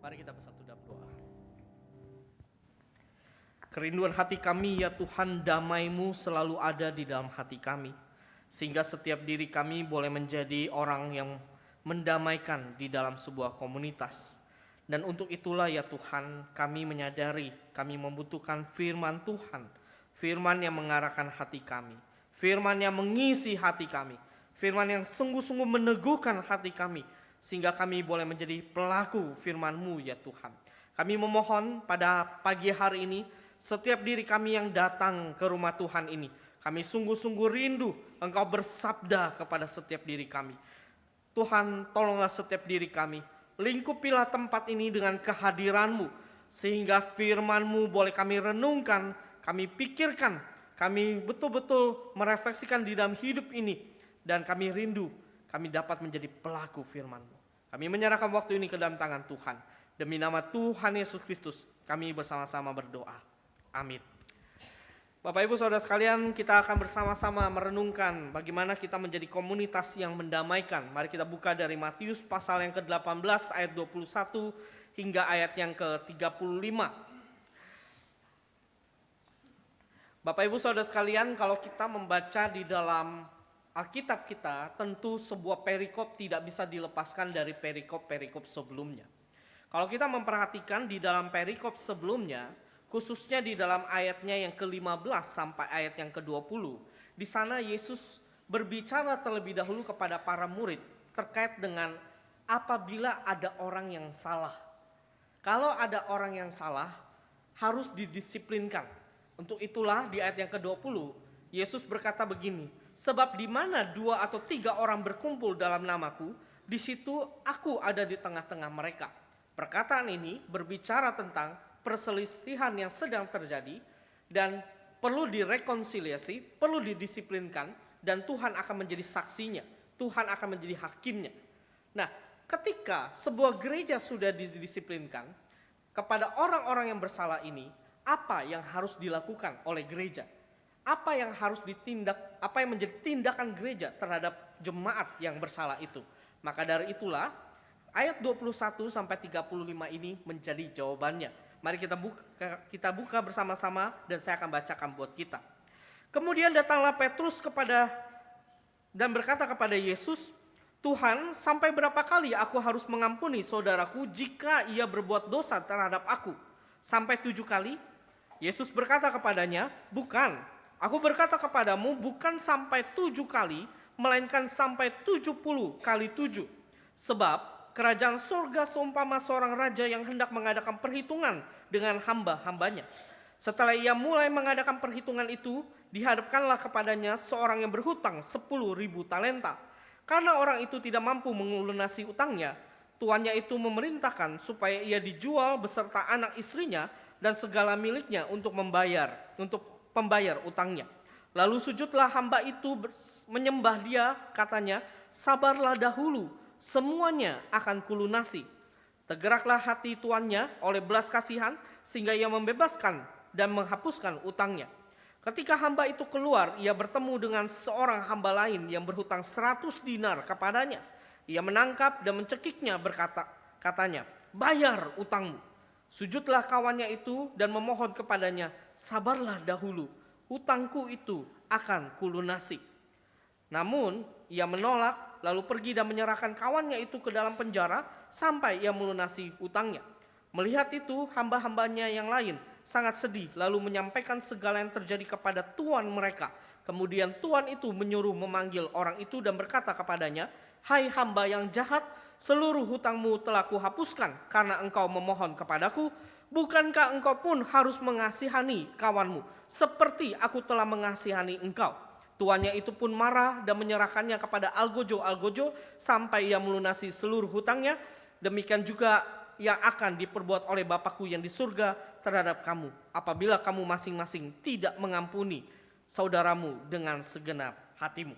Mari kita bersatu dalam doa. Kerinduan hati kami ya Tuhan, damai-Mu selalu ada di dalam hati kami. Sehingga setiap diri kami boleh menjadi orang yang mendamaikan di dalam sebuah komunitas. Dan untuk itulah ya Tuhan, kami menyadari kami membutuhkan firman Tuhan. Firman yang mengarahkan hati kami. Firman yang mengisi hati kami. Firman yang sungguh-sungguh meneguhkan hati kami. Sehingga kami boleh menjadi pelaku firman-Mu ya Tuhan. Kami memohon pada pagi hari ini, setiap diri kami yang datang ke rumah Tuhan ini, kami sungguh-sungguh rindu Engkau bersabda kepada setiap diri kami. Tuhan, tolonglah setiap diri kami, lingkupilah tempat ini dengan kehadiran-Mu, sehingga firman-Mu boleh kami renungkan, kami pikirkan, kami betul-betul merefleksikan di dalam hidup ini, dan kami rindu kami dapat menjadi pelaku firman-Mu. Kami menyerahkan waktu ini ke dalam tangan Tuhan. Demi nama Tuhan Yesus Kristus, kami bersama-sama berdoa. Amin. Bapak Ibu Saudara sekalian, kita akan bersama-sama merenungkan bagaimana kita menjadi komunitas yang mendamaikan. Mari kita buka dari Matius pasal yang ke-18 ayat 21 hingga ayat yang ke-35. Bapak Ibu Saudara sekalian, kalau kita membaca di dalam Alkitab kita, tentu sebuah perikop tidak bisa dilepaskan dari perikop-perikop sebelumnya. Kalau kita memperhatikan di dalam perikop sebelumnya, khususnya di dalam ayatnya yang ke-15 sampai ayat yang ke-20, di sana Yesus berbicara terlebih dahulu kepada para murid terkait dengan apabila ada orang yang salah. Kalau ada orang yang salah, harus didisiplinkan. Untuk itulah di ayat yang ke-20, Yesus berkata begini, sebab di mana 2 atau 3 orang berkumpul dalam namaku, di situ aku ada di tengah-tengah mereka. Perkataan ini berbicara tentang perselisihan yang sedang terjadi dan perlu direkonsiliasi, perlu didisiplinkan, dan Tuhan akan menjadi saksinya, Tuhan akan menjadi hakimnya. Nah, ketika sebuah gereja sudah didisiplinkan, kepada orang-orang yang bersalah ini, apa yang harus dilakukan oleh gereja? Apa yang harus ditindak, apa yang menjadi tindakan gereja terhadap jemaat yang bersalah itu? Maka dari itulah ayat 21 sampai 35 ini menjadi jawabannya. Mari kita buka bersama-sama dan saya akan bacakan buat kita. Kemudian datanglah Petrus dan berkata kepada Yesus, Tuhan, sampai berapa kali aku harus mengampuni saudaraku jika ia berbuat dosa terhadap aku? Sampai 7 kali? Yesus berkata kepadanya, bukan. Aku berkata kepadamu bukan sampai 7 kali, melainkan sampai 70 kali 7. Sebab kerajaan surga seumpama seorang raja yang hendak mengadakan perhitungan dengan hamba-hambanya. Setelah ia mulai mengadakan perhitungan itu, dihadapkanlah kepadanya seorang yang berhutang 10.000 talenta. Karena orang itu tidak mampu melunasi utangnya, tuannya itu memerintahkan supaya ia dijual beserta anak istrinya dan segala miliknya untuk pembayar utangnya. Lalu sujudlah hamba itu menyembah dia, katanya, sabarlah dahulu, semuanya akan kulunasi. Tergeraklah hati tuannya oleh belas kasihan sehingga ia membebaskan dan menghapuskan utangnya. Ketika hamba itu keluar, ia bertemu dengan seorang hamba lain yang berhutang 100 dinar kepadanya. Ia menangkap dan mencekiknya katanya, bayar utangmu. Sujudlah kawannya itu dan memohon kepadanya, sabarlah dahulu, utangku itu akan kulunasi. Namun ia menolak, lalu pergi dan menyerahkan kawannya itu ke dalam penjara sampai ia melunasi utangnya. Melihat itu, hamba-hambanya yang lain sangat sedih, lalu menyampaikan segala yang terjadi kepada tuan mereka. Kemudian tuan itu menyuruh memanggil orang itu dan berkata kepadanya, hai hamba yang jahat, seluruh hutangmu telah kuhapuskan karena engkau memohon kepadaku. Bukankah engkau pun harus mengasihani kawanmu seperti aku telah mengasihani engkau? Tuannya itu pun marah dan menyerahkannya kepada algojo-algojo sampai ia melunasi seluruh hutangnya. Demikian juga yang akan diperbuat oleh Bapakku yang di surga terhadap kamu, apabila kamu masing-masing tidak mengampuni saudaramu dengan segenap hatimu.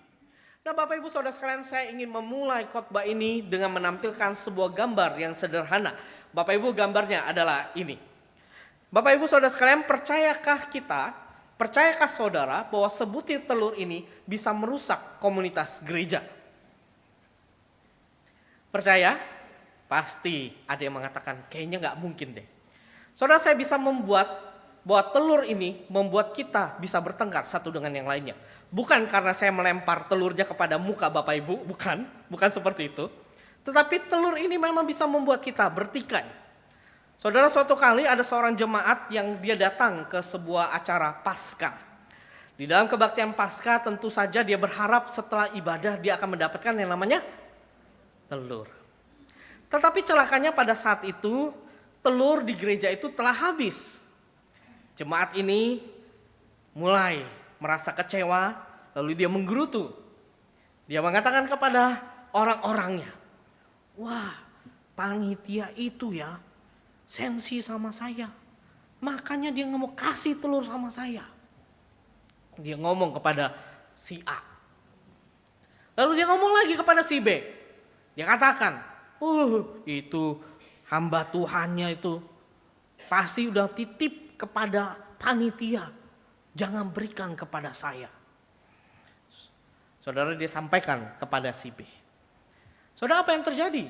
Nah, Bapak Ibu Saudara sekalian, saya ingin memulai khotbah ini dengan menampilkan sebuah gambar yang sederhana. Bapak Ibu, gambarnya adalah ini. Bapak Ibu Saudara sekalian, percayakah saudara bahwa sebutir telur ini bisa merusak komunitas gereja? Percaya? Pasti ada yang mengatakan kayaknya nggak mungkin deh. Saudara, saya bisa membuat bahwa telur ini membuat kita bisa bertengkar satu dengan yang lainnya. Bukan karena saya melempar telurnya kepada muka Bapak Ibu, bukan seperti itu. Tetapi telur ini memang bisa membuat kita bertikai. Saudara, suatu kali ada seorang jemaat yang dia datang ke sebuah acara Paskah. Di dalam kebaktian Paskah tentu saja dia berharap setelah ibadah dia akan mendapatkan yang namanya telur. Tetapi celakanya pada saat itu telur di gereja itu telah habis. Jemaat ini mulai merasa kecewa, lalu dia menggerutu. Dia mengatakan kepada orang-orangnya, "Wah, panitia itu ya sensi sama saya. Makanya dia nggak mau kasih telur sama saya." Dia ngomong kepada si A. Lalu dia ngomong lagi kepada si B. Dia katakan, itu hamba Tuhannya itu pasti udah titip kepada panitia. Jangan berikan kepada saya. Saudara, dia sampaikan kepada si B. Saudara, apa yang terjadi?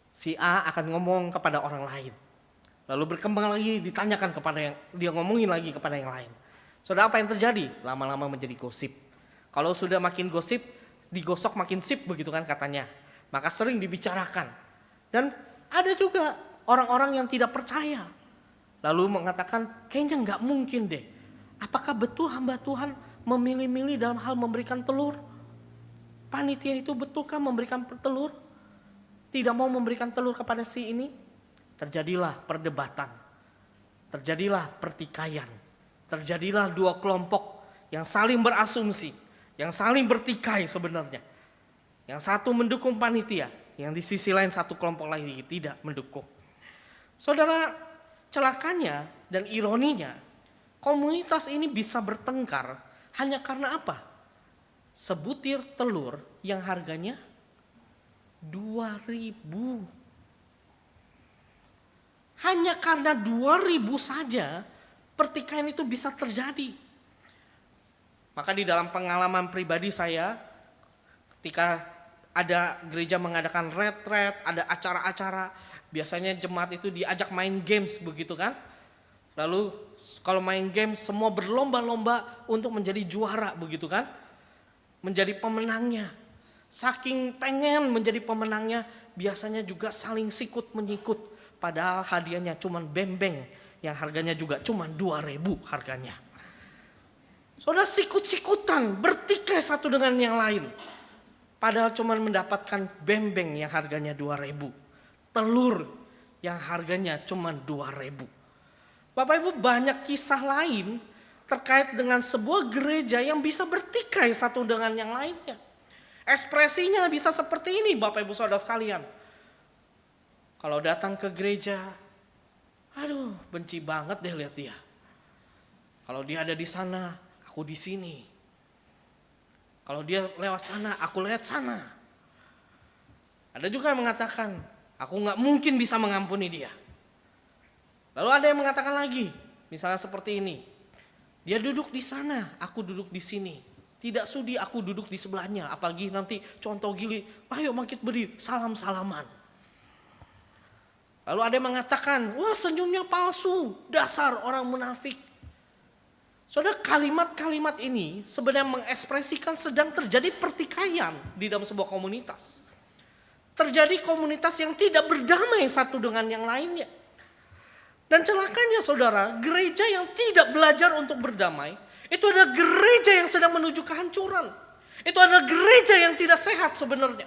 Si A akan ngomong kepada orang lain. Lalu berkembang lagi, ditanyakan kepada yang, dia ngomongin lagi kepada yang lain. Saudara, apa yang terjadi? Lama-lama menjadi gosip. Kalau sudah makin gosip, digosok makin sip begitu kan katanya. Maka sering dibicarakan. Dan ada juga orang-orang yang tidak percaya. Lalu mengatakan, kayaknya nggak mungkin deh. Apakah betul hamba Tuhan memilih-milih dalam hal memberikan telur? Panitia itu betulkah memberikan telur? Tidak mau memberikan telur kepada si ini? Terjadilah perdebatan. Terjadilah pertikaian. Terjadilah dua kelompok yang saling berasumsi. Yang saling bertikai sebenarnya. Yang satu mendukung panitia, yang di sisi lain satu kelompok lagi tidak mendukung. Saudara, celakanya dan ironinya, komunitas ini bisa bertengkar hanya karena apa? Sebutir telur yang harganya 2.000. Hanya karena 2.000 saja pertikaian itu bisa terjadi. Maka di dalam pengalaman pribadi saya, ketika ada gereja mengadakan retret, ada acara-acara, biasanya jemaat itu diajak main games begitu kan. Lalu kalau main game semua berlomba-lomba untuk menjadi juara begitu kan. Menjadi pemenangnya. Saking pengen menjadi pemenangnya, biasanya juga saling sikut menyikut. Padahal hadiahnya cuma bembeng yang harganya juga cuma 2.000 harganya. Saudara, sikut-sikutan, bertikai satu dengan yang lain. Padahal cuma mendapatkan bembeng yang harganya 2.000. Telur yang harganya cuma 2.000. Bapak Ibu, banyak kisah lain terkait dengan sebuah gereja yang bisa bertikai satu dengan yang lainnya. Ekspresinya bisa seperti ini Bapak Ibu Saudara sekalian. Kalau datang ke gereja, aduh benci banget deh lihat dia. Kalau dia ada di sana, aku di sini. Kalau dia lewat sana, aku lewat sana. Ada juga yang mengatakan, aku gak mungkin bisa mengampuni dia. Lalu ada yang mengatakan lagi, misalnya seperti ini. Dia duduk di sana, aku duduk di sini. Tidak sudi aku duduk di sebelahnya, apalagi nanti contoh gili, ayo makin berdiri, salam-salaman. Lalu ada yang mengatakan, wah senyumnya palsu, dasar orang munafik. Saudara, kalimat-kalimat ini sebenarnya mengekspresikan sedang terjadi pertikaian di dalam sebuah komunitas. Terjadi komunitas yang tidak berdamai satu dengan yang lainnya. Dan celakanya saudara, gereja yang tidak belajar untuk berdamai, itu adalah gereja yang sedang menuju kehancuran. Itu adalah gereja yang tidak sehat sebenarnya.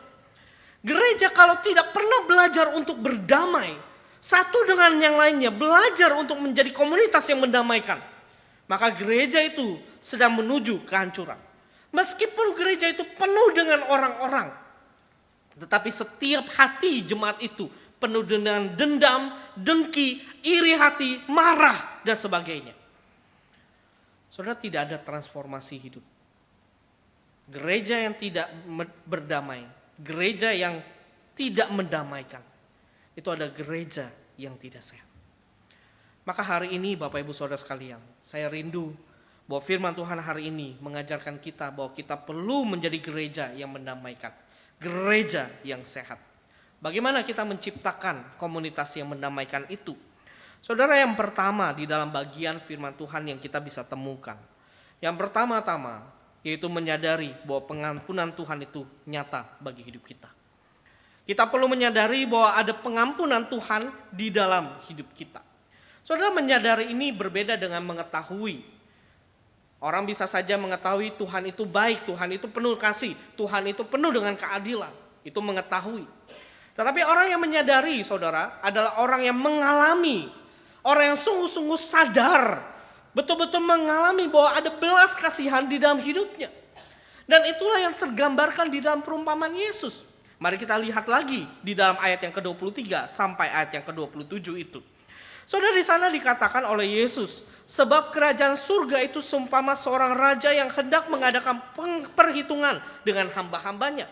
Gereja kalau tidak pernah belajar untuk berdamai, satu dengan yang lainnya, belajar untuk menjadi komunitas yang mendamaikan, maka gereja itu sedang menuju kehancuran. Meskipun gereja itu penuh dengan orang-orang, tetapi setiap hati jemaat itu penuh dengan dendam, dengki, iri hati, marah, dan sebagainya. Saudara, tidak ada transformasi hidup. Gereja yang tidak berdamai, gereja yang tidak mendamaikan, itu ada gereja yang tidak sehat. Maka hari ini Bapak Ibu Saudara sekalian, saya rindu bahwa firman Tuhan hari ini mengajarkan kita bahwa kita perlu menjadi gereja yang mendamaikan, gereja yang sehat. Bagaimana kita menciptakan komunitas yang mendamaikan itu? Saudara, yang pertama di dalam bagian firman Tuhan yang kita bisa temukan. Yang pertama-tama yaitu menyadari bahwa pengampunan Tuhan itu nyata bagi hidup kita. Kita perlu menyadari bahwa ada pengampunan Tuhan di dalam hidup kita. Saudara, menyadari ini berbeda dengan mengetahui. Orang bisa saja mengetahui Tuhan itu baik, Tuhan itu penuh kasih, Tuhan itu penuh dengan keadilan. Itu mengetahui. Tetapi orang yang menyadari, saudara, adalah orang yang mengalami, orang yang sungguh-sungguh sadar, betul-betul mengalami bahwa ada belas kasihan di dalam hidupnya. Dan itulah yang tergambarkan di dalam perumpamaan Yesus. Mari kita lihat lagi di dalam ayat yang ke-23 sampai ayat yang ke-27 itu. Saudara, di sana dikatakan oleh Yesus, sebab kerajaan surga itu seumpama seorang raja yang hendak mengadakan perhitungan dengan hamba-hambanya.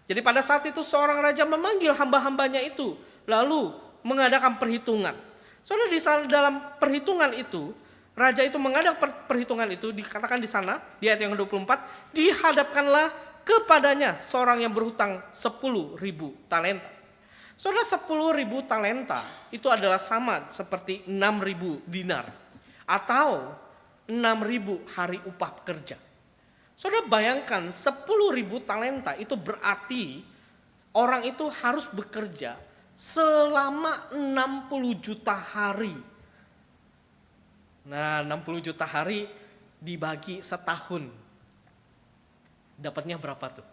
Jadi pada saat itu seorang raja memanggil hamba-hambanya itu, lalu mengadakan perhitungan. Saudara, di sana dalam perhitungan itu, raja itu mengadakan perhitungan itu, dikatakan di sana di ayat yang ke-24, dihadapkanlah kepadanya seorang yang berhutang 10.000 talenta. Saudara, 10.000 talenta itu adalah sama seperti 6.000 dinar atau 6.000 hari upah kerja. Saudara, bayangkan 10.000 talenta itu berarti orang itu harus bekerja selama 60 juta hari. Nah, 60 juta hari dibagi setahun. Dapatnya berapa tuh?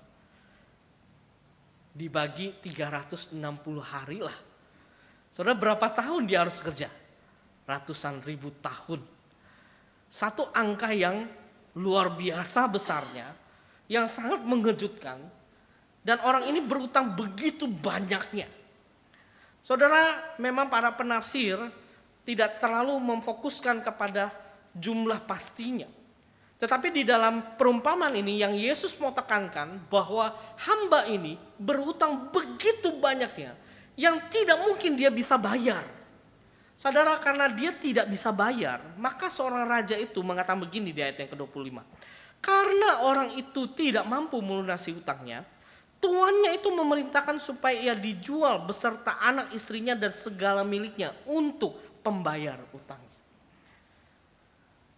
Dibagi 360 hari lah. Saudara, berapa tahun dia harus kerja? Ratusan ribu tahun. Satu angka yang luar biasa besarnya, yang sangat mengejutkan. Dan orang ini berutang begitu banyaknya. Saudara, memang para penafsir tidak terlalu memfokuskan kepada jumlah pastinya. Tetapi di dalam perumpamaan ini yang Yesus mau tekankan bahwa hamba ini berhutang begitu banyaknya yang tidak mungkin dia bisa bayar. Saudara, karena dia tidak bisa bayar, maka seorang raja itu mengatakan begini di ayat yang ke-25. Karena orang itu tidak mampu melunasi hutangnya, tuannya itu memerintahkan supaya ia dijual beserta anak istrinya dan segala miliknya untuk pembayar utangnya.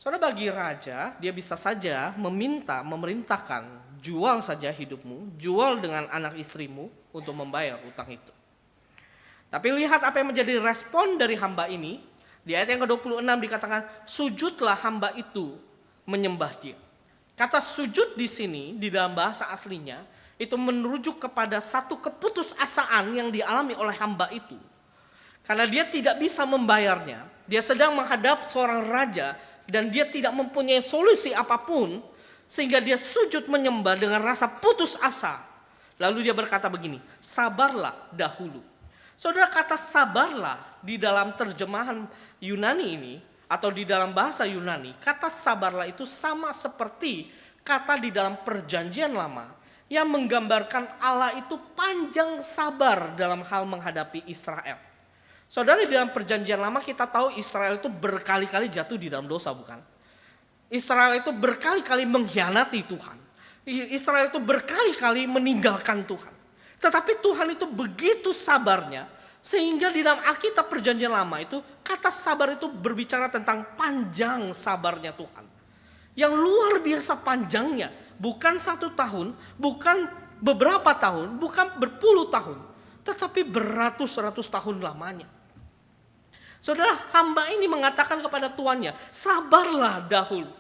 Saudara, bagi raja, dia bisa saja memerintahkan, jual saja hidupmu, jual dengan anak istrimu untuk membayar utang itu. Tapi lihat apa yang menjadi respon dari hamba ini. Di ayat yang ke-26 dikatakan, sujudlah hamba itu menyembah dia. Kata sujud di sini, di dalam bahasa aslinya, itu merujuk kepada satu keputusasaan yang dialami oleh hamba itu. Karena dia tidak bisa membayarnya, dia sedang menghadap seorang raja, dan dia tidak mempunyai solusi apapun, sehingga dia sujud menyembah dengan rasa putus asa. Lalu dia berkata begini, sabarlah dahulu. Saudara, kata sabarlah di dalam terjemahan Yunani ini, atau di dalam bahasa Yunani, kata sabarlah itu sama seperti kata di dalam perjanjian lama, yang menggambarkan Allah itu panjang sabar dalam hal menghadapi Israel. Saudara, di dalam perjanjian lama kita tahu Israel itu berkali-kali jatuh di dalam dosa, bukan? Israel itu berkali-kali mengkhianati Tuhan. Israel itu berkali-kali meninggalkan Tuhan. Tetapi Tuhan itu begitu sabarnya, sehingga di dalam Alkitab perjanjian lama itu, kata sabar itu berbicara tentang panjang sabarnya Tuhan. Yang luar biasa panjangnya, bukan 1 tahun, bukan beberapa tahun, bukan berpuluh tahun, tetapi beratus-ratus tahun lamanya. Saudara, hamba ini mengatakan kepada tuannya, sabarlah dahulu.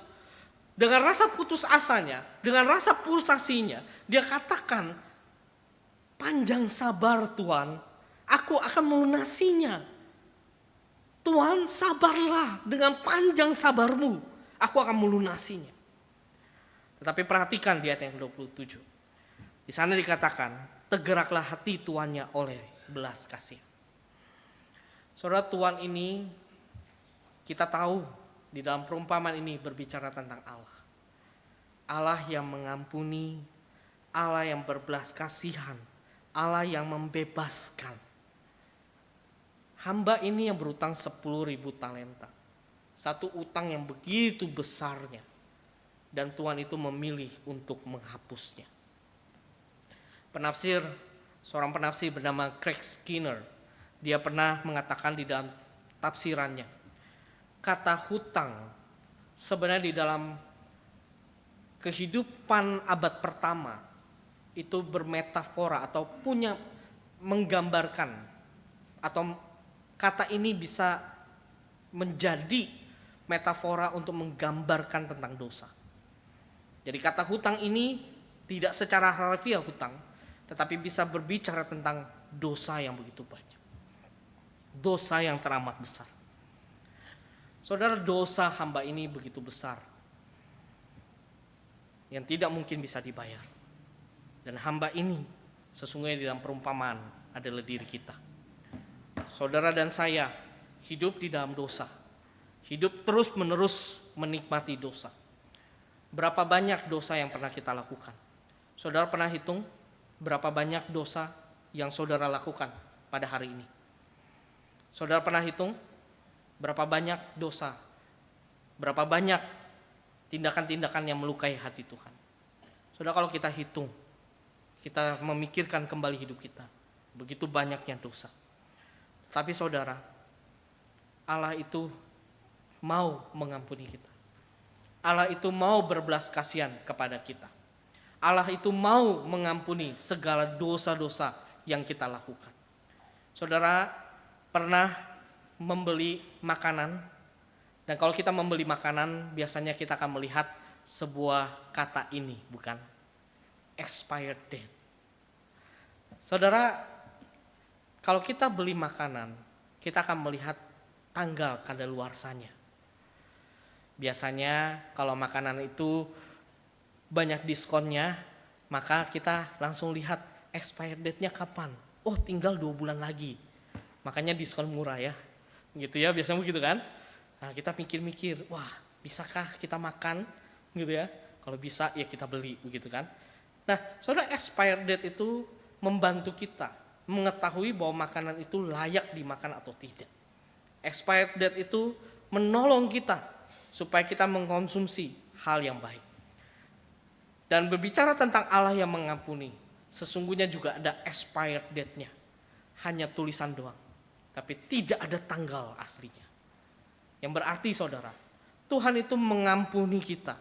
Dengan rasa putus asanya, dengan rasa frustasinya, dia katakan, panjang sabar Tuhan, aku akan melunasinya. Tuhan, sabarlah, dengan panjang sabarmu, aku akan melunasinya. Tetapi perhatikan di ayat yang ke-27. Di sana dikatakan, tergeraklah hati tuannya oleh belas kasih. Saudara, Tuhan ini kita tahu di dalam perumpamaan ini berbicara tentang Allah. Allah yang mengampuni, Allah yang berbelas kasihan, Allah yang membebaskan. Hamba ini yang berutang 10.000 talenta. Satu utang yang begitu besarnya. Dan Tuhan itu memilih untuk menghapusnya. Penafsir Seorang penafsir bernama Craig Skinner, dia pernah mengatakan di dalam tafsirannya, kata hutang sebenarnya di dalam kehidupan abad pertama itu bermetafora atau punya menggambarkan, atau kata ini bisa menjadi metafora untuk menggambarkan tentang dosa. Jadi kata hutang ini tidak secara harfiah hutang, tetapi bisa berbicara tentang dosa yang begitu banyak. Dosa yang teramat besar. Saudara, dosa hamba ini begitu besar yang tidak mungkin bisa dibayar. Dan hamba ini sesungguhnya di dalam perumpamaan adalah diri kita. Saudara dan saya hidup di dalam dosa. Hidup terus menerus menikmati dosa. Berapa banyak dosa yang pernah kita lakukan? Saudara pernah hitung berapa banyak dosa yang saudara lakukan pada hari ini? Saudara pernah hitung berapa banyak dosa? Berapa banyak tindakan-tindakan yang melukai hati Tuhan? Saudara, kalau kita hitung, kita memikirkan kembali hidup kita, begitu banyaknya dosa. Tapi saudara, Allah itu mau mengampuni kita. Allah itu mau berbelas kasihan kepada kita. Allah itu mau mengampuni segala dosa-dosa yang kita lakukan. Saudara pernah membeli makanan, dan kalau kita membeli makanan biasanya kita akan melihat sebuah kata ini, bukan? Expired date. Saudara, kalau kita beli makanan, kita akan melihat tanggal kadaluarsanya. Biasanya kalau makanan itu banyak diskonnya, maka kita langsung lihat expired date-nya kapan. Oh, tinggal 2 bulan lagi. Makanya diskon murah ya. Gitu ya, biasanya begitu kan? Nah, kita mikir-mikir, wah, bisakah kita makan gitu ya? Kalau bisa ya kita beli, begitu kan? Nah, saudara, expired date itu membantu kita mengetahui bahwa makanan itu layak dimakan atau tidak. Expired date itu menolong kita supaya kita mengkonsumsi hal yang baik. Dan berbicara tentang Allah yang mengampuni, sesungguhnya juga ada expired date-nya. Hanya tulisan doang, tapi tidak ada tanggal aslinya. Yang berarti saudara, Tuhan itu mengampuni kita,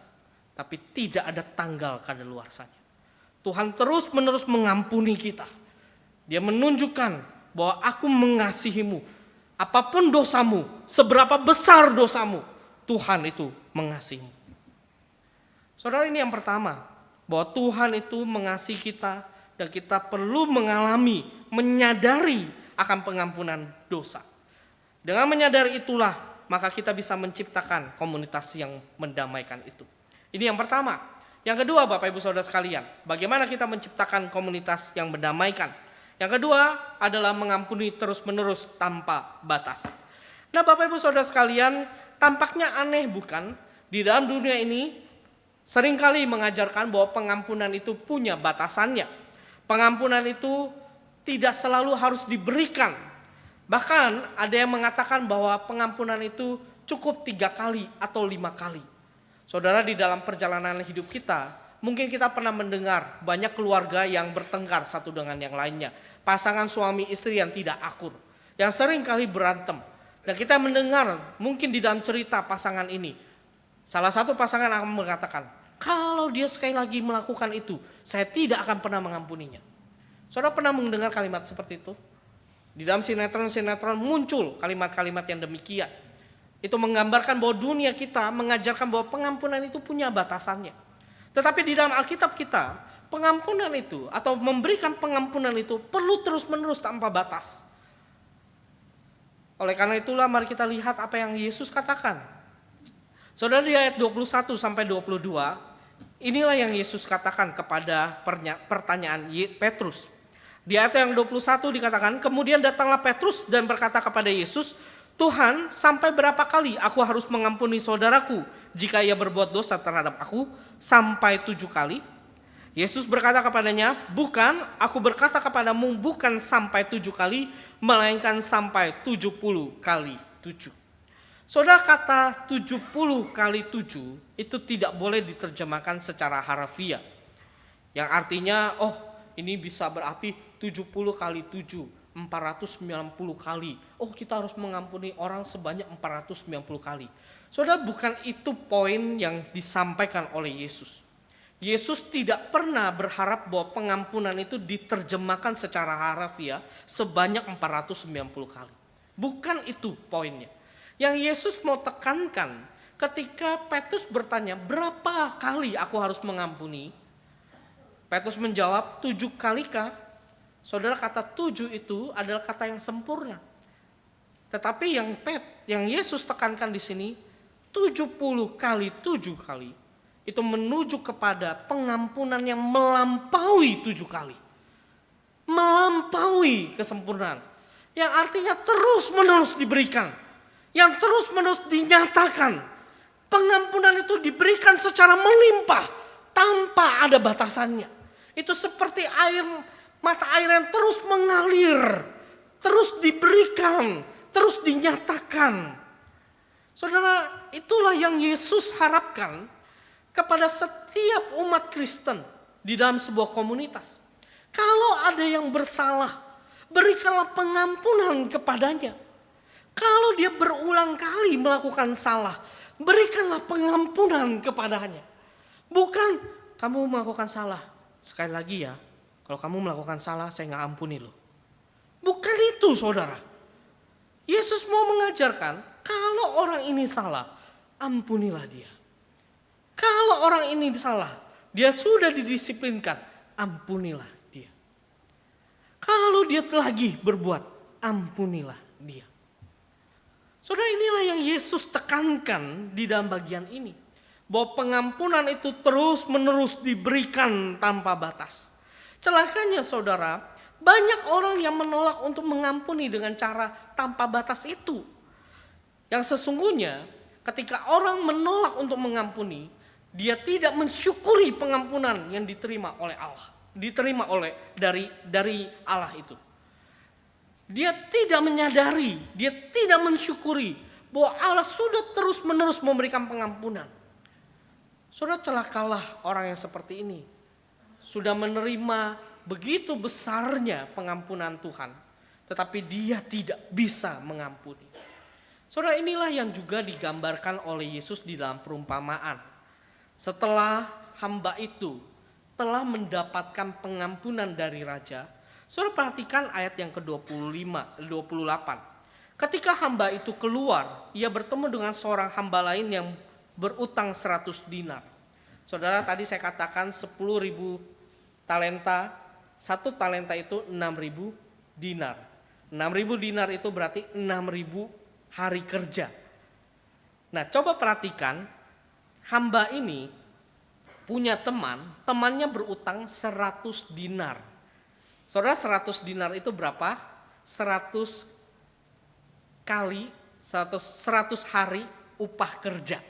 tapi tidak ada tanggal kadaluarsanya. Tuhan terus menerus mengampuni kita. Dia menunjukkan bahwa aku mengasihimu. Apapun dosamu, seberapa besar dosamu, Tuhan itu mengasihimu. Saudara, ini yang pertama, bahwa Tuhan itu mengasihi kita dan kita perlu mengalami, menyadari akan pengampunan dosa. Dengan menyadari itulah, maka kita bisa menciptakan komunitas yang mendamaikan itu. Ini yang pertama. Yang kedua, Bapak Ibu Saudara sekalian, bagaimana kita menciptakan komunitas yang mendamaikan? Yang kedua adalah mengampuni terus-menerus tanpa batas. Nah, Bapak Ibu Saudara sekalian, tampaknya aneh bukan? Di dalam dunia ini seringkali mengajarkan bahwa pengampunan itu punya batasannya. Pengampunan itu tidak selalu harus diberikan. Bahkan ada yang mengatakan bahwa pengampunan itu cukup 3 kali atau 5 kali. Saudara, di dalam perjalanan hidup kita, mungkin kita pernah mendengar banyak keluarga yang bertengkar satu dengan yang lainnya. Pasangan suami istri yang tidak akur, yang sering kali berantem. Dan kita mendengar mungkin di dalam cerita pasangan ini, salah satu pasangan akan mengatakan, kalau dia sekali lagi melakukan itu, saya tidak akan pernah mengampuninya. Saudara pernah mendengar kalimat seperti itu? Di dalam sinetron-sinetron muncul kalimat-kalimat yang demikian. Itu menggambarkan bahwa dunia kita mengajarkan bahwa pengampunan itu punya batasannya. Tetapi di dalam Alkitab kita, pengampunan itu atau memberikan pengampunan itu perlu terus-menerus tanpa batas. Oleh karena itulah mari kita lihat apa yang Yesus katakan. Saudara, di ayat 21 sampai 22, inilah yang Yesus katakan kepada pertanyaan Petrus. Di ayat yang 21 dikatakan, kemudian datanglah Petrus dan berkata kepada Yesus, Tuhan, sampai berapa kali aku harus mengampuni saudaraku jika ia berbuat dosa terhadap aku? Sampai 7 kali? Yesus berkata kepadanya, bukan, aku berkata kepadamu bukan sampai 7 kali, melainkan sampai 70 kali 7. Saudara, kata 70 kali 7 itu tidak boleh diterjemahkan secara harfiah. Yang artinya, oh ini bisa berarti 70 kali 7, 490 kali. Oh, kita harus mengampuni orang sebanyak 490 kali. Saudara, bukan itu poin yang disampaikan oleh Yesus. Yesus tidak pernah berharap bahwa pengampunan itu diterjemahkan secara harafiah sebanyak 490 kali. Bukan itu poinnya. Yang Yesus mau tekankan ketika Petrus bertanya, berapa kali aku harus mengampuni? Petrus menjawab, 7 kali kah? Saudara, kata 7 itu adalah kata yang sempurna. Tetapi yang Yesus tekankan di sini, 70 kali 7 kali. Itu menuju kepada pengampunan yang melampaui 7 kali. Melampaui kesempurnaan. Yang artinya terus menerus diberikan. Yang terus menerus dinyatakan. Pengampunan itu diberikan secara melimpah. Tanpa ada batasannya. Itu seperti mata air yang terus mengalir. Terus diberikan. Terus dinyatakan. Saudara, itulah yang Yesus harapkan kepada setiap umat Kristen di dalam sebuah komunitas. Kalau ada yang bersalah, berikanlah pengampunan kepadanya. Kalau dia berulang kali melakukan salah, berikanlah pengampunan kepadanya. Bukan kamu melakukan salah, sekali lagi ya, kalau kamu melakukan salah saya gak ampuni lo. Bukan itu, saudara. Yesus mau mengajarkan, kalau orang ini salah, ampunilah dia. Kalau orang ini salah, dia sudah didisiplinkan, ampunilah dia. Kalau dia lagi berbuat, ampunilah dia. Saudara, inilah yang Yesus tekankan di dalam bagian ini. Bahwa pengampunan itu terus menerus diberikan tanpa batas. Celakanya saudara, banyak orang yang menolak untuk mengampuni dengan cara tanpa batas itu. Yang sesungguhnya ketika orang menolak untuk mengampuni, dia tidak mensyukuri pengampunan yang diterima oleh Allah, diterima dari Allah itu. Dia tidak menyadari, dia tidak mensyukuri bahwa Allah sudah terus-menerus memberikan pengampunan. Saudara, celakalah orang yang seperti ini. Sudah menerima begitu besarnya pengampunan Tuhan, tetapi dia tidak bisa mengampuni. Saudara, inilah yang juga digambarkan oleh Yesus di dalam perumpamaan. Setelah hamba itu telah mendapatkan pengampunan dari raja, saudara perhatikan ayat yang ke-28. Ketika hamba itu keluar, ia bertemu dengan seorang hamba lain yang berutang 100 dinar. Saudara, tadi saya katakan 10.000 talenta, 1 talenta itu 6.000 dinar. 6.000 dinar itu berarti 6.000 hari kerja. Nah, coba perhatikan, hamba ini punya temannya berutang 100 dinar. Saudara, 100 dinar itu berapa? 100 kali 100 hari upah kerja.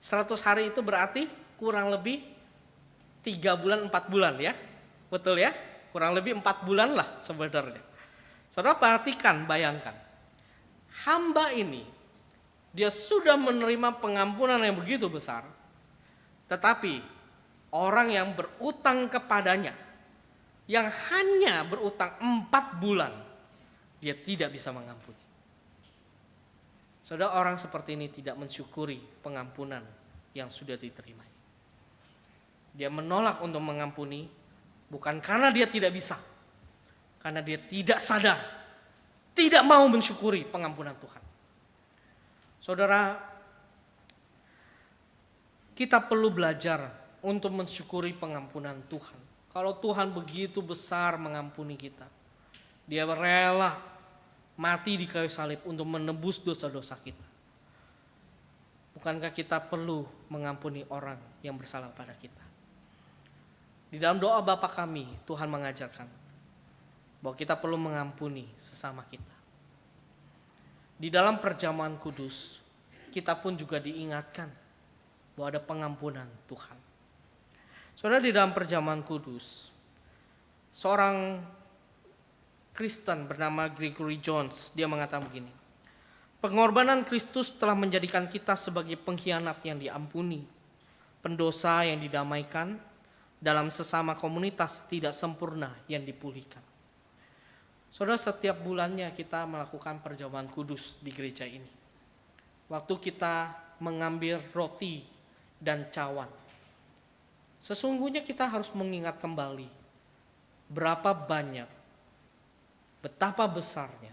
100 hari itu berarti kurang lebih 3 bulan 4 bulan ya. Betul ya? Kurang lebih 4 bulan lah sebenarnya. Saudara perhatikan, bayangkan. Hamba ini dia sudah menerima pengampunan yang begitu besar. Tetapi orang yang berutang kepadanya, yang hanya berutang 4 bulan, dia tidak bisa mengampuni. Saudara, orang seperti ini tidak mensyukuri pengampunan yang sudah diterima. Dia menolak untuk mengampuni, bukan karena dia tidak bisa, karena dia tidak sadar, tidak mau mensyukuri pengampunan Tuhan. Saudara, kita perlu belajar untuk mensyukuri pengampunan Tuhan. Kalau Tuhan begitu besar mengampuni kita, dia rela mati di kayu salib untuk menebus dosa-dosa kita. Bukankah kita perlu mengampuni orang yang bersalah pada kita? Di dalam doa Bapa kami, Tuhan mengajarkan bahwa kita perlu mengampuni sesama kita. Di dalam perjamuan kudus, kita pun juga diingatkan bahwa ada pengampunan Tuhan. Saudara, di dalam perjamuan kudus, seorang Kristen bernama Gregory Jones, dia mengatakan begini, pengorbanan Kristus telah menjadikan kita sebagai pengkhianat yang diampuni, pendosa yang didamaikan, dalam sesama komunitas tidak sempurna yang dipulihkan. Saudara, setiap bulannya kita melakukan perjamuan kudus di gereja ini. Waktu kita mengambil roti dan cawan, sesungguhnya kita harus mengingat kembali berapa banyak, betapa besarnya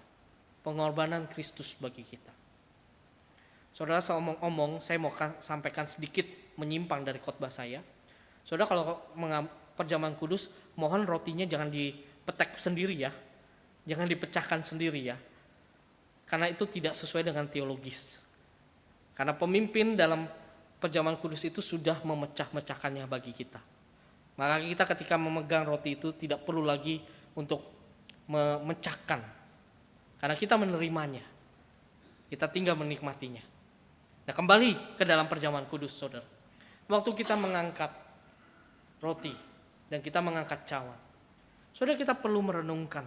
pengorbanan Kristus bagi kita. Saudara, seomong-omong saya mau sampaikan sedikit menyimpang dari khotbah saya. Saudara, kalau perjamuan kudus, mohon rotinya jangan dipetek sendiri ya. Jangan dipecahkan sendiri ya. Karena itu tidak sesuai dengan teologis. Karena pemimpin dalam perjamuan kudus itu sudah memecah-mecahkannya bagi kita. Maka kita ketika memegang roti itu tidak perlu lagi untuk memecahkan. Karena kita menerimanya. Kita tinggal menikmatinya. Nah, kembali ke dalam perjamuan kudus, saudara. Waktu kita mengangkat roti dan kita mengangkat cawan, saudara, kita perlu merenungkan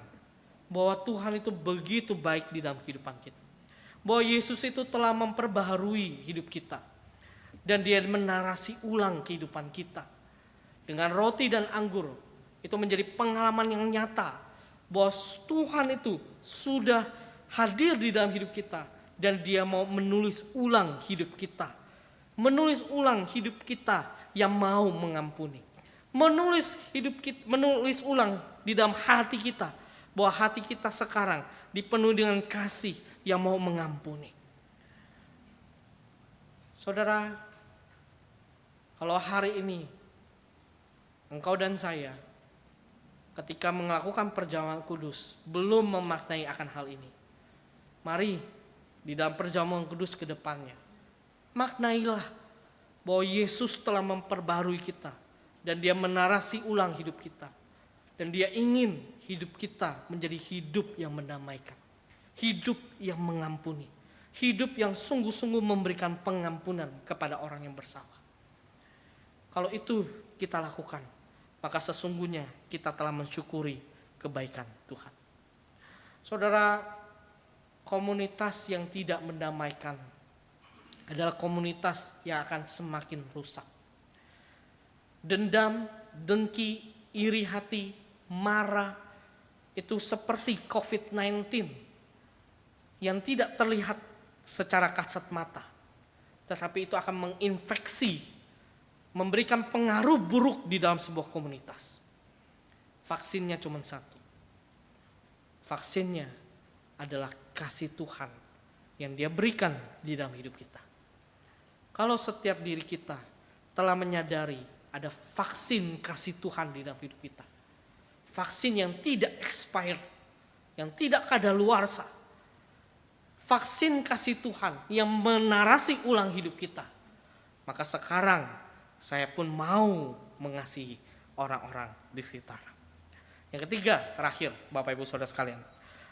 bahwa Tuhan itu begitu baik di dalam kehidupan kita. Bahwa Yesus itu telah memperbaharui hidup kita. Dan dia menarasi ulang kehidupan kita. Dengan roti dan anggur, itu menjadi pengalaman yang nyata. Bahwa Tuhan itu sudah hadir di dalam hidup kita. Dan dia mau menulis ulang hidup kita. Menulis ulang hidup kita yang mau mengampuni. Menulis ulang di dalam hati kita. Bahwa hati kita sekarang dipenuhi dengan kasih yang mau mengampuni. Saudara, kalau hari ini engkau dan saya ketika melakukan perjamuan kudus belum memaknai akan hal ini, mari di dalam perjamuan kudus ke depannya maknailah bahwa Yesus telah memperbarui kita dan dia menarasi ulang hidup kita. Dan dia ingin hidup kita menjadi hidup yang mendamaikan. Hidup yang mengampuni. Hidup yang sungguh-sungguh memberikan pengampunan kepada orang yang bersalah. Kalau itu kita lakukan, maka sesungguhnya kita telah mensyukuri kebaikan Tuhan. Saudara, komunitas yang tidak mendamaikan adalah komunitas yang akan semakin rusak. Dendam, dengki, iri hati, marah itu seperti COVID-19 yang tidak terlihat secara kasat mata, tetapi itu akan menginfeksi, memberikan pengaruh buruk di dalam sebuah komunitas. Vaksinnya cuma satu. Vaksinnya adalah kasih Tuhan yang dia berikan di dalam hidup kita. Kalau setiap diri kita telah menyadari ada vaksin kasih Tuhan di dalam hidup kita, vaksin yang tidak expired, yang tidak kadaluarsa, vaksin kasih Tuhan yang menarasi ulang hidup kita, maka sekarang saya pun mau mengasihi orang-orang di sekitar. Yang ketiga, terakhir, Bapak Ibu Saudara sekalian,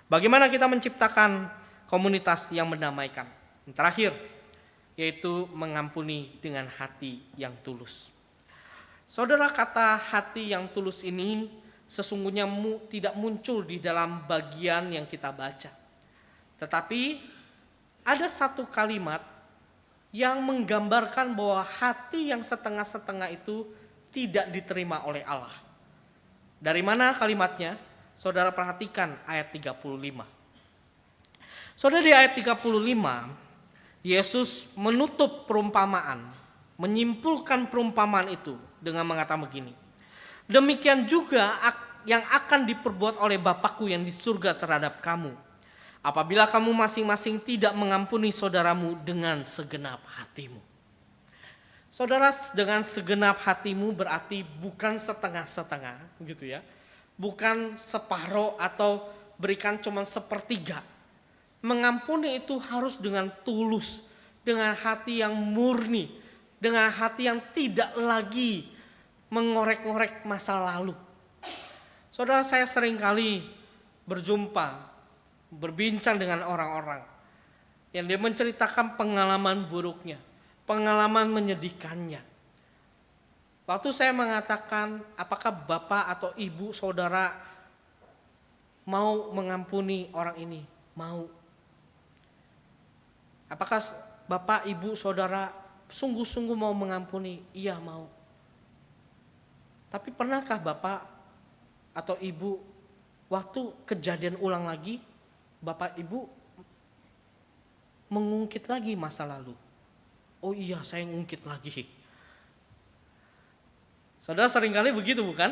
bagaimana kita menciptakan komunitas yang mendamaikan? Yang terakhir, yaitu mengampuni dengan hati yang tulus. Saudara, kata hati yang tulus ini sesungguhnya tidak muncul di dalam bagian yang kita baca. Tetapi ada satu kalimat yang menggambarkan bahwa hati yang setengah-setengah itu tidak diterima oleh Allah. Dari mana kalimatnya? Saudara perhatikan ayat 35. Saudara, di ayat 35, Yesus menutup perumpamaan, menyimpulkan perumpamaan itu dengan mengatakan begini. Demikian juga yang akan diperbuat oleh Bapakku yang di surga terhadap kamu, apabila kamu masing-masing tidak mengampuni saudaramu dengan segenap hatimu. Saudara, dengan segenap hatimu berarti bukan setengah-setengah, gitu ya. Bukan separuh atau berikan cuma sepertiga. Mengampuni itu harus dengan tulus, dengan hati yang murni, dengan hati yang tidak lagi mengorek-ngorek masa lalu. Saudara, saya seringkali berbincang dengan orang-orang yang dia menceritakan pengalaman buruknya, pengalaman menyedihkannya. Waktu saya mengatakan, apakah bapak atau ibu saudara mau mengampuni orang ini? Mau. Apakah bapak, ibu, saudara sungguh-sungguh mau mengampuni? Iya, mau. Tapi pernahkah bapak atau ibu waktu kejadian ulang lagi, Bapak Ibu mengungkit lagi masa lalu. Oh iya, saya ngungkit lagi. Saudara seringkali begitu bukan?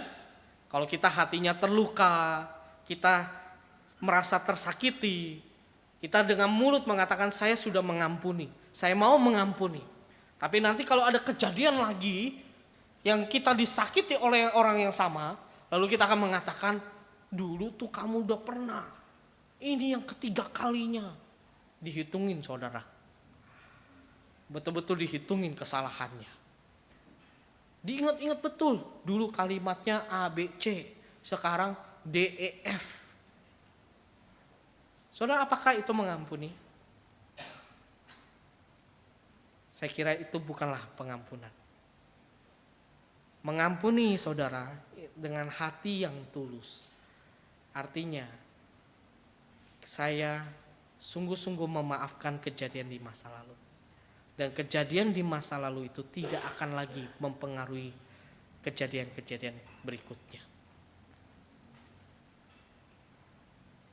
Kalau kita hatinya terluka, kita merasa tersakiti, kita dengan mulut mengatakan saya sudah mengampuni, saya mau mengampuni. Tapi nanti kalau ada kejadian lagi yang kita disakiti oleh orang yang sama, lalu kita akan mengatakan, dulu tuh kamu udah pernah, ini yang ketiga kalinya. Dihitungin saudara, betul-betul dihitungin kesalahannya. Diingat-ingat betul, dulu kalimatnya A, B, C, sekarang D, E, F. Saudara, apakah itu mengampuni? Saya kira itu bukanlah pengampunan. Mengampuni saudara dengan hati yang tulus. Artinya, saya sungguh-sungguh memaafkan kejadian di masa lalu. Dan kejadian di masa lalu itu tidak akan lagi mempengaruhi kejadian-kejadian berikutnya.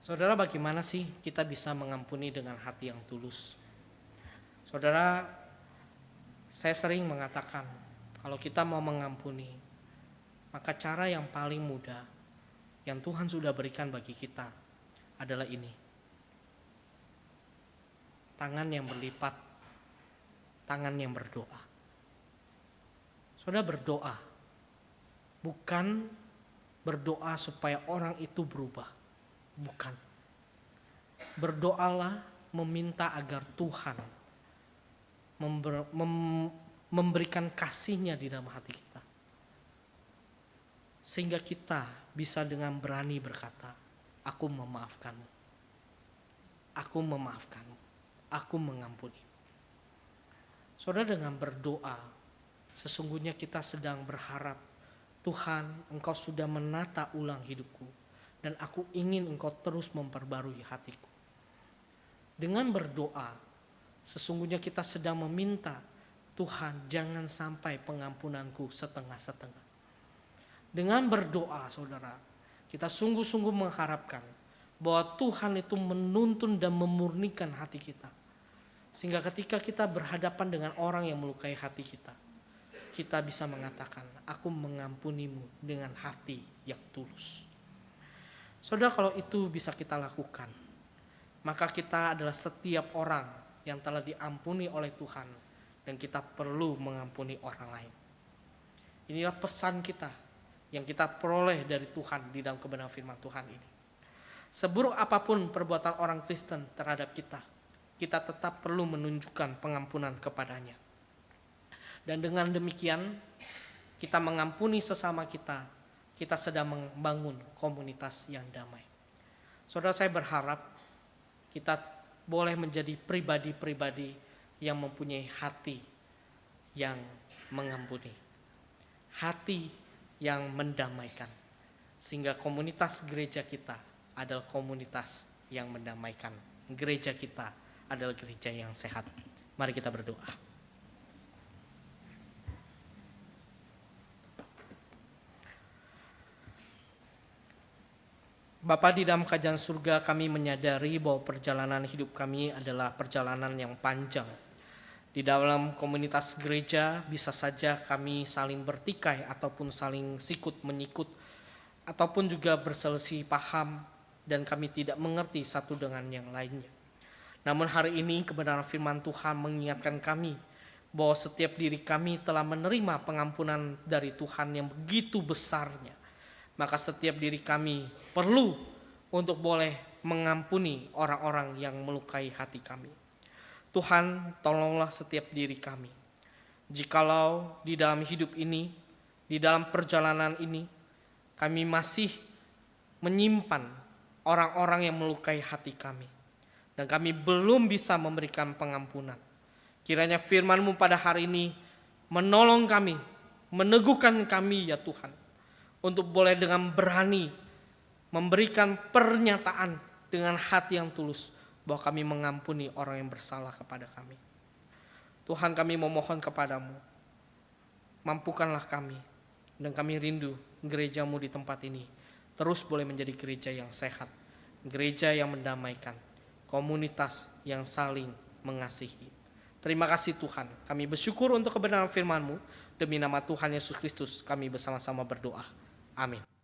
Saudara, bagaimana sih kita bisa mengampuni dengan hati yang tulus? Saudara, saya sering mengatakan, kalau kita mau mengampuni, maka cara yang paling mudah yang Tuhan sudah berikan bagi kita adalah ini. Tangan yang berlipat, tangan yang berdoa. Saudara, berdoa bukan berdoa supaya orang itu berubah. Bukan. Berdoalah meminta agar Tuhan memberikan kasih-Nya di dalam hati kita. Sehingga kita bisa dengan berani berkata, aku memaafkanmu. Aku memaafkanmu. Aku mengampuni. Saudara, dengan berdoa, sesungguhnya kita sedang berharap, Tuhan, Engkau sudah menata ulang hidupku, dan aku ingin Engkau terus memperbarui hatiku. Dengan berdoa, sesungguhnya kita sedang meminta, Tuhan, jangan sampai pengampunanku setengah-setengah. Dengan berdoa, saudara, kita sungguh-sungguh mengharapkan bahwa Tuhan itu menuntun dan memurnikan hati kita. Sehingga ketika kita berhadapan dengan orang yang melukai hati kita, kita bisa mengatakan, aku mengampunimu dengan hati yang tulus. Saudara, kalau itu bisa kita lakukan, maka kita adalah setiap orang yang telah diampuni oleh Tuhan, dan kita perlu mengampuni orang lain. Inilah pesan kita yang kita peroleh dari Tuhan di dalam kebenaran firman Tuhan ini. Seburuk apapun perbuatan orang Kristen terhadap kita tetap perlu menunjukkan pengampunan kepadanya. Dan dengan demikian, kita mengampuni sesama kita sedang membangun komunitas yang damai. Saudara, saya berharap kita boleh menjadi pribadi-pribadi yang mempunyai hati yang mengampuni, hati yang mendamaikan, sehingga komunitas gereja kita adalah komunitas yang mendamaikan. Gereja kita adalah gereja yang sehat. Mari kita berdoa. Bapa di dalam kerajaan surga, kami menyadari bahwa perjalanan hidup kami adalah perjalanan yang panjang. Di dalam komunitas gereja bisa saja kami saling bertikai ataupun saling sikut menyikut, ataupun juga berselisih paham dan kami tidak mengerti satu dengan yang lainnya. Namun hari ini kebenaran firman Tuhan mengingatkan kami bahwa setiap diri kami telah menerima pengampunan dari Tuhan yang begitu besarnya. Maka setiap diri kami perlu untuk boleh mengampuni orang-orang yang melukai hati kami. Tuhan, tolonglah setiap diri kami. Jikalau di dalam hidup ini, di dalam perjalanan ini, kami masih menyimpan orang-orang yang melukai hati kami, dan kami belum bisa memberikan pengampunan. Kiranya firman-Mu pada hari ini menolong kami, meneguhkan kami ya Tuhan, untuk boleh dengan berani memberikan pernyataan dengan hati yang tulus bahwa kami mengampuni orang yang bersalah kepada kami. Tuhan, kami memohon kepadamu, mampukanlah kami, dan kami rindu gereja-Mu di tempat ini terus boleh menjadi gereja yang sehat, gereja yang mendamaikan, komunitas yang saling mengasihi. Terima kasih Tuhan, kami bersyukur untuk kebenaran firman-Mu. Demi nama Tuhan Yesus Kristus kami bersama-sama berdoa. Amin.